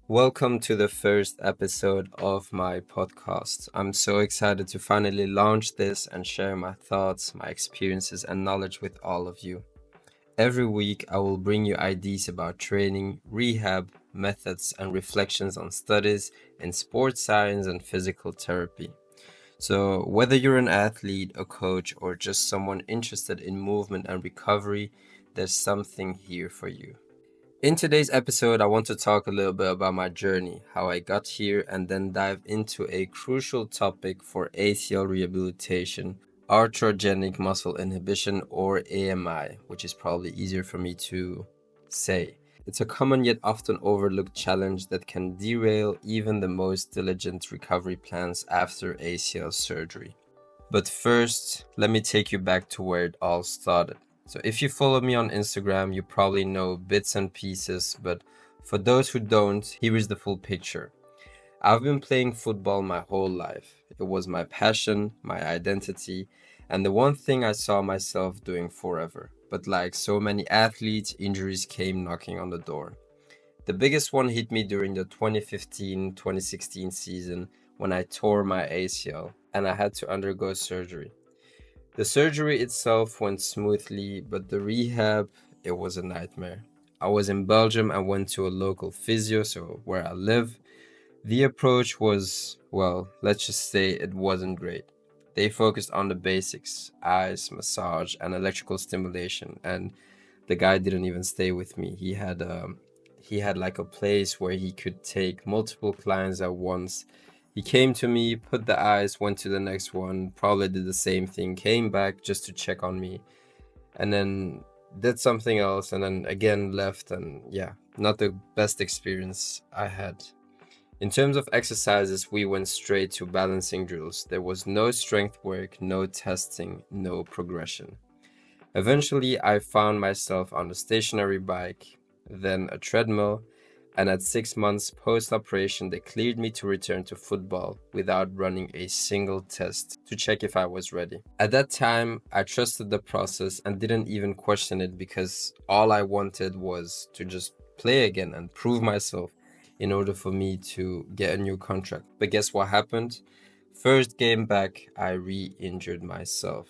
Welcome to the first episode of my podcast. I'm so excited to finally launch this and share my thoughts, my experiences, and knowledge with all of you. Every week, I will bring you ideas about training, rehab, methods, and reflections on studies in sports science and physical therapy. So, whether you're an athlete, a coach, or just someone interested in movement and recovery, there's something here for you. In today's episode, I want to talk a little bit about my journey, how I got here, and then dive into a crucial topic for ACL rehabilitation, arthrogenic muscle inhibition, or AMI, which is probably easier for me to say. It's a common yet often overlooked challenge that can derail even the most diligent recovery plans after ACL surgery. But first, let me take you back to where it all started. So if you follow me on Instagram, you probably know bits and pieces, but for those who don't, here is the full picture. I've been playing football my whole life. It was my passion, my identity, and the one thing I saw myself doing forever. But like so many athletes, injuries came knocking on the door. The biggest one hit me during the 2015-2016 season when I tore my ACL and I had to undergo surgery. The surgery itself went smoothly, but the rehab, it was a nightmare. I was in Belgium and went to a local physio, so where I live. The approach was, well, let's just say it wasn't great. They focused on the basics, ice, massage, and electrical stimulation, and the guy didn't even stay with me. He had like a place where he could take multiple clients at once. He came to me, put the ice, went to the next one, probably did the same thing, came back just to check on me, and then did something else, and then again left. And yeah, not the best experience I had. In terms of exercises, we went straight to balancing drills. There was no strength work, no testing, no progression. Eventually, I found myself on a stationary bike, then a treadmill, and at 6 months post operation, they cleared me to return to football without running a single test to check if I was ready. At that time, I trusted the process and didn't even question it because all I wanted was to just play again and prove myself in order for me to get a new contract. But guess what happened? First game back, I re injured myself.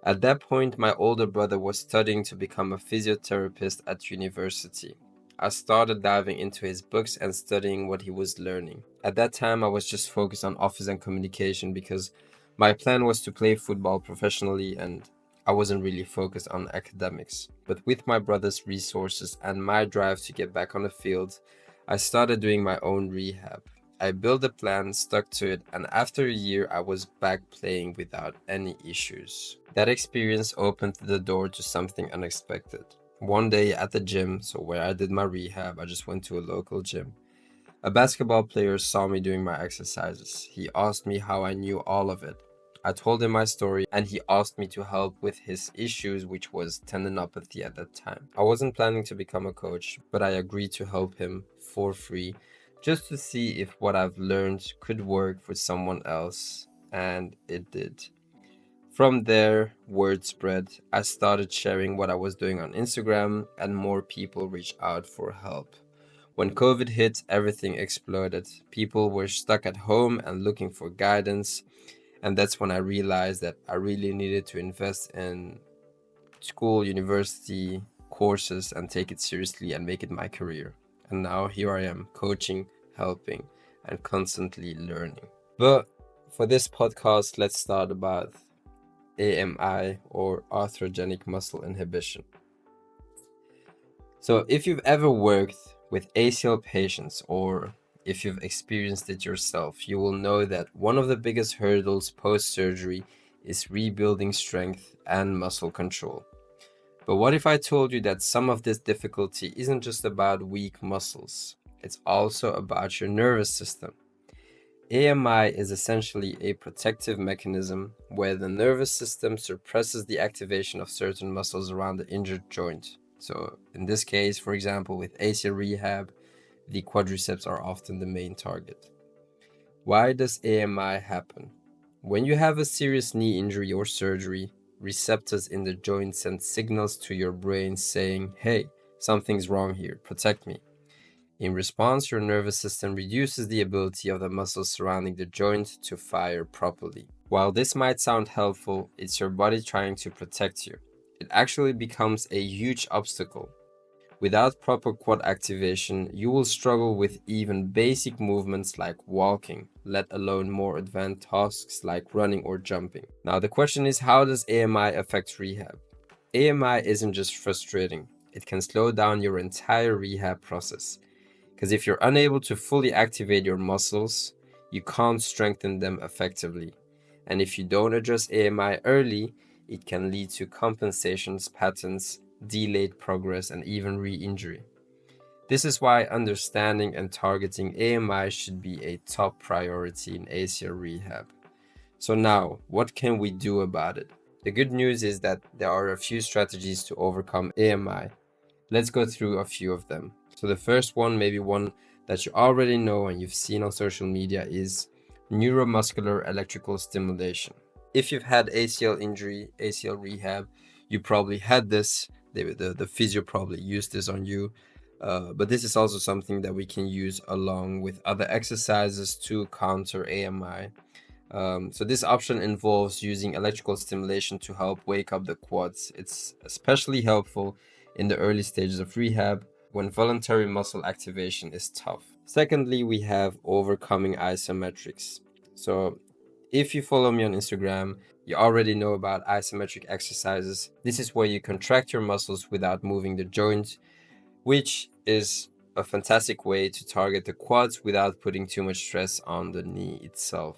At that point, my older brother was studying to become a physiotherapist at university. I started diving into his books and studying what he was learning. At that time, I was just focused on office and communication because my plan was to play football professionally and I wasn't really focused on academics. But with my brother's resources and my drive to get back on the field, I started doing my own rehab. I built a plan, stuck to it, and after a year, I was back playing without any issues. That experience opened the door to something unexpected. One day at the gym, so where I did my rehab, I just went to a local gym. A basketball player saw me doing my exercises. He asked me how I knew all of it. I told him my story and he asked me to help with his issues, which was tendinopathy at that time. I wasn't planning to become a coach, but I agreed to help him for free just to see if what I've learned could work for someone else, and it did. From there, word spread. I started sharing what I was doing on Instagram, and more people reached out for help. When COVID hit, everything exploded. People were stuck at home and looking for guidance, and that's when I realized that I really needed to invest in school, university, courses, and take it seriously and make it my career. And now here I am, coaching, helping, and constantly learning. But for this podcast, let's start about AMI, or arthrogenic muscle inhibition. So if you've ever worked with ACL patients or if you've experienced it yourself, you will know that one of the biggest hurdles post-surgery is rebuilding strength and muscle control. But what if I told you that some of this difficulty isn't just about weak muscles, it's also about your nervous system? AMI is essentially a protective mechanism where the nervous system suppresses the activation of certain muscles around the injured joint. So, in this case, for example, with ACL rehab, the quadriceps are often the main target. Why does AMI happen? When you have a serious knee injury or surgery, receptors in the joint send signals to your brain saying, hey, something's wrong here, protect me. In response, your nervous system reduces the ability of the muscles surrounding the joint to fire properly. While this might sound helpful, it's your body trying to protect you. It actually becomes a huge obstacle. Without proper quad activation, you will struggle with even basic movements like walking, let alone more advanced tasks like running or jumping. Now, the question is, how does AMI affect rehab? AMI isn't just frustrating, it can slow down your entire rehab process. Because if you're unable to fully activate your muscles, you can't strengthen them effectively. And if you don't address AMI early, it can lead to compensations patterns, delayed progress, and even re-injury. This is why understanding and targeting AMI should be a top priority in ACL rehab. So now, what can we do about it? The good news is that there are a few strategies to overcome AMI. Let's go through a few of them. So the first one, maybe one that you already know and you've seen on social media, is neuromuscular electrical stimulation. If you've had ACL injury, ACL rehab, you probably had this. The physio probably used this on you. But this is also something that we can use along with other exercises to counter AMI. So this option involves using electrical stimulation to help wake up the quads. It's especially helpful in the early stages of rehab when voluntary muscle activation is tough. Secondly, we have overcoming isometrics. So if you follow me on Instagram, you already know about isometric exercises. This is where you contract your muscles without moving the joint, which is a fantastic way to target the quads without putting too much stress on the knee itself.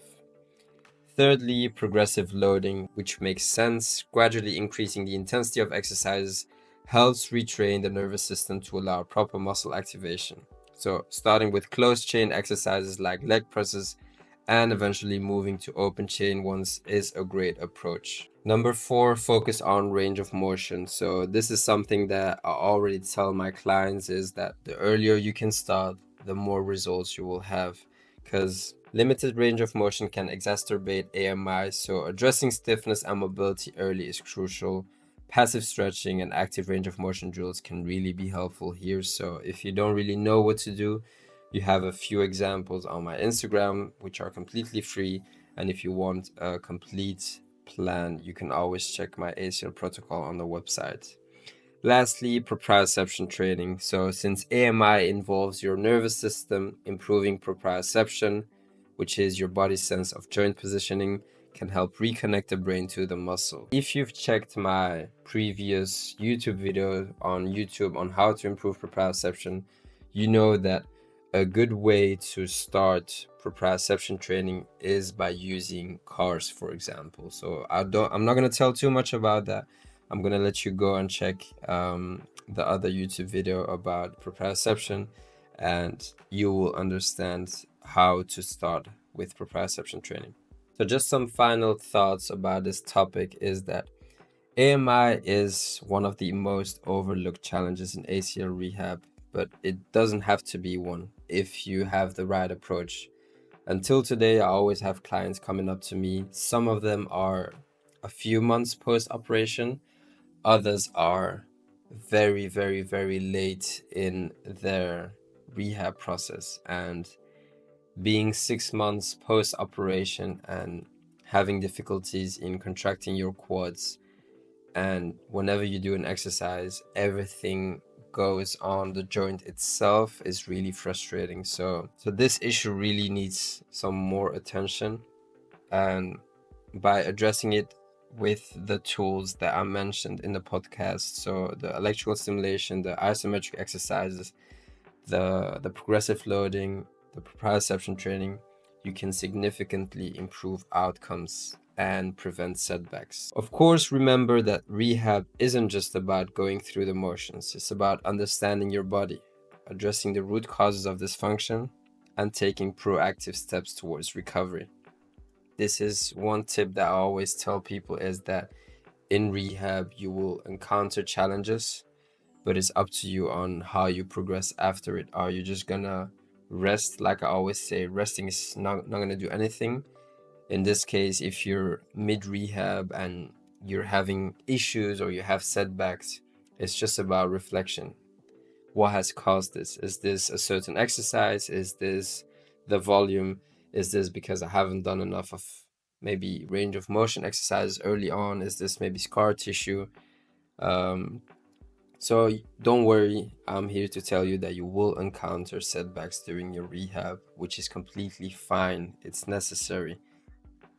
Thirdly, progressive loading, which makes sense. Gradually increasing the intensity of exercises helps retrain the nervous system to allow proper muscle activation. So, starting with closed chain exercises like leg presses and eventually moving to open chain ones is a great approach. Number 4, focus on range of motion. So, this is something that I already tell my clients is that the earlier you can start, the more results you will have, because limited range of motion can exacerbate AMI, so addressing stiffness and mobility early is crucial. Passive stretching and active range of motion drills can really be helpful here. So if you don't really know what to do, you have a few examples on my Instagram, which are completely free. And if you want a complete plan, you can always check my ACL protocol on the website. Lastly, proprioception training. So since AMI involves your nervous system, improving proprioception, which is your body's sense of joint positioning, can help reconnect the brain to the muscle. If you've checked my previous YouTube video on YouTube on how to improve proprioception, you know that a good way to start proprioception training is by using cars, for example. So I'm not going to tell too much about that. I'm going to let you go and check the other YouTube video about proprioception, and you will understand how to start with proprioception training. So just some final thoughts about this topic is that AMI is one of the most overlooked challenges in ACL rehab, but it doesn't have to be one if you have the right approach. Until today, I always have clients coming up to me. Some of them are a few months post-operation. Others are very, very, very late in their rehab process. And being 6 months post-operation and having difficulties in contracting your quads, and whenever you do an exercise, everything goes on the joint itself is really frustrating. So this issue really needs some more attention, and by addressing it with the tools that I mentioned in the podcast, so the electrical stimulation, the isometric exercises, the progressive loading, the proprioception training, you can significantly improve outcomes and prevent setbacks. Of course, remember that rehab isn't just about going through the motions, it's about understanding your body, addressing the root causes of dysfunction, and taking proactive steps towards recovery. This is one tip that I always tell people is that in rehab, you will encounter challenges, but it's up to you on how you progress after it. Are you just gonna rest? Like I always say, resting is not gonna do anything. In this case, if you're mid rehab and you're having issues or you have setbacks, it's just about reflection. what has caused this. Is this a certain exercise? Is this the volume? Is this because I haven't done enough of maybe range of motion exercises early on? Is this maybe scar tissue? Um, so don't worry, I'm here to tell you that you will encounter setbacks during your rehab, which is completely fine. It's necessary,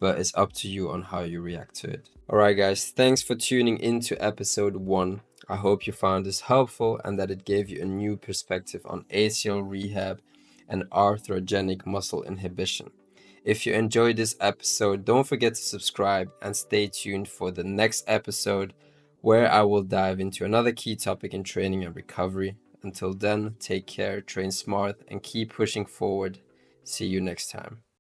but it's up to you on how you react to it. Alright, guys, thanks for tuning into episode 1. I hope you found this helpful and that it gave you a new perspective on ACL rehab and arthrogenic muscle inhibition. If you enjoyed this episode, don't forget to subscribe and stay tuned for the next episode where I will dive into another key topic in training and recovery. Until then, take care, train smart, and keep pushing forward. See you next time.